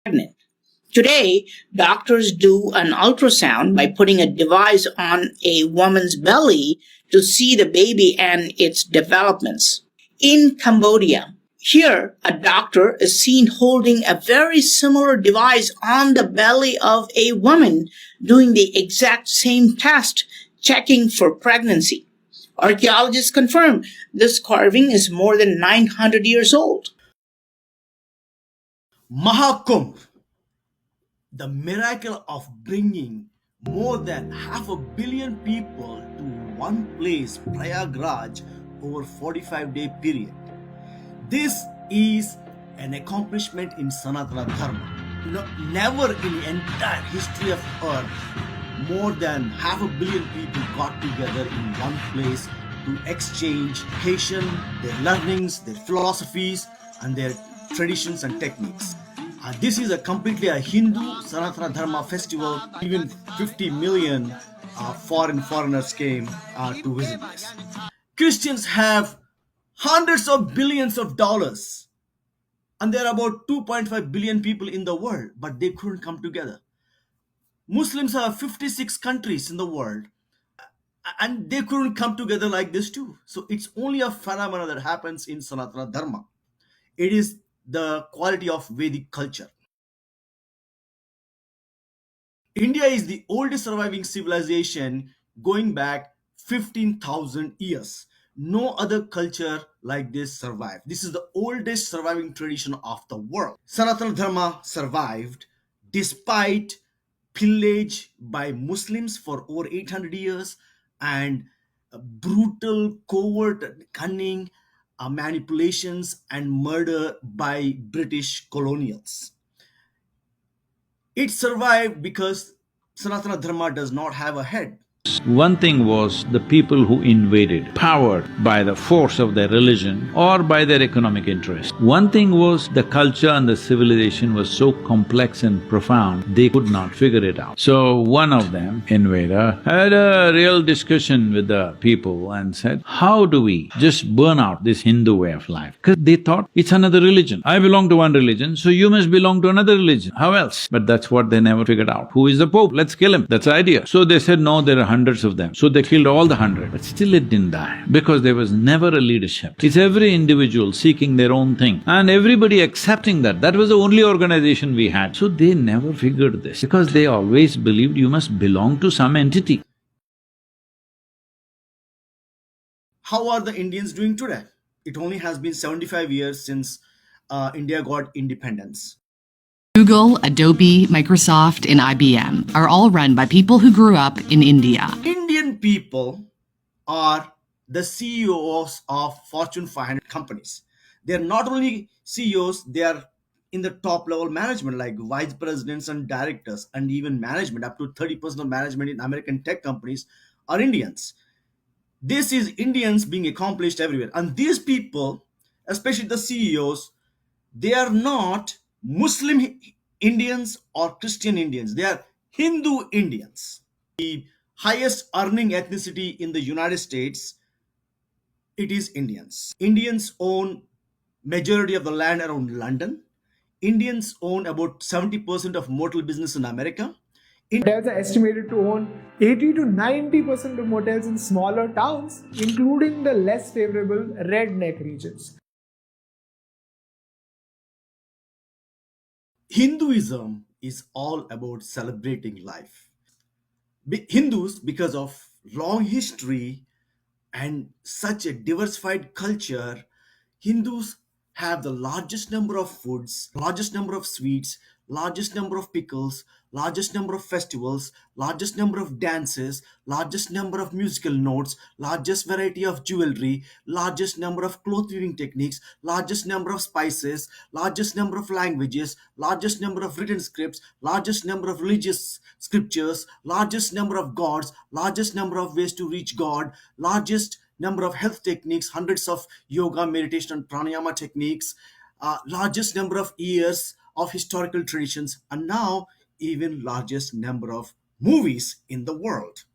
pregnant. Today, doctors do an ultrasound by putting a device on a woman's belly to see the baby and its developments. In Cambodia, here a doctor is seen holding a very similar device on the belly of a woman doing the exact same test, checking for pregnancy. Archaeologists confirm this carving is more than 900 years old. Mahakumbh, the miracle of bringing more than half a billion people to one place, Prayagraj, over 45-day period. This is an accomplishment in Sanatana Dharma. Never in the entire history of Earth, more than half a billion people got together in one place to exchange education, their learnings, their philosophies, and their traditions and techniques. This is a completely a Hindu Sanatana Dharma festival. Even 50 million foreigners came to visit this. Christians have hundreds of billions of dollars, and there are about 2.5 billion people in the world, but they couldn't come together. Muslims have 56 countries in the world, and they couldn't come together like this too. So it's only a phenomena that happens in Sanatana Dharma. It is the quality of Vedic culture. India is the oldest surviving civilization going back 15,000 years. No other culture like this survived. This is the oldest surviving tradition of the world. Sanatana Dharma survived despite pillage by Muslims for over 800 years and brutal, covert, cunning manipulations and murder by British colonials. It survived because Sanatana Dharma does not have a head. One thing was the people who invaded, powered by the force of their religion or by their economic interest. One thing was the culture and the civilization was so complex and profound, they could not figure it out. So one of them, invader, had a real discussion with the people and said, how do we just burn out this Hindu way of life? Because they thought it's another religion. I belong to one religion, so you must belong to another religion. How else? But that's what they never figured out. Who is the Pope? Let's kill him. That's the idea. So they said, no, there are hundreds of them. So they killed all the 100, but still it didn't die because there was never a leadership. It's every individual seeking their own thing and everybody accepting that. That was the only organization we had. So they never figured this because they always believed you must belong to some entity. How are the Indians doing today? It only has been 75 years since India got independence. Google, Adobe, Microsoft, and IBM are all run by people who grew up in India. Indian people are the CEOs of Fortune 500 companies. They're not only CEOs, they are in the top level management like vice presidents and directors and even management. Up to 30% of management in American tech companies are Indians. This is Indians being accomplished everywhere. And these people, especially the CEOs, they are not Muslim Indians or Christian Indians. They are Hindu Indians. The highest earning ethnicity in the United States, it is Indians. Indians own majority of the land around London. Indians own about 70% of motor business in America. Hotels are estimated to own 80 to 90% of motels in smaller towns, including the less favorable redneck regions. Hinduism is all about celebrating life. Hindus, because of long history and such a diversified culture, Hindus have the largest number of foods, largest number of sweets, largest number of pickles, largest number of festivals, largest number of dances, largest number of musical notes, largest variety of jewelry, largest number of cloth weaving techniques, largest number of spices, largest number of languages, largest number of written scripts, largest number of religious scriptures, largest number of gods, largest number of ways to reach God, largest number of health techniques, hundreds of yoga, meditation, and pranayama techniques, largest number of years of historical traditions, and now even largest number of movies in the world.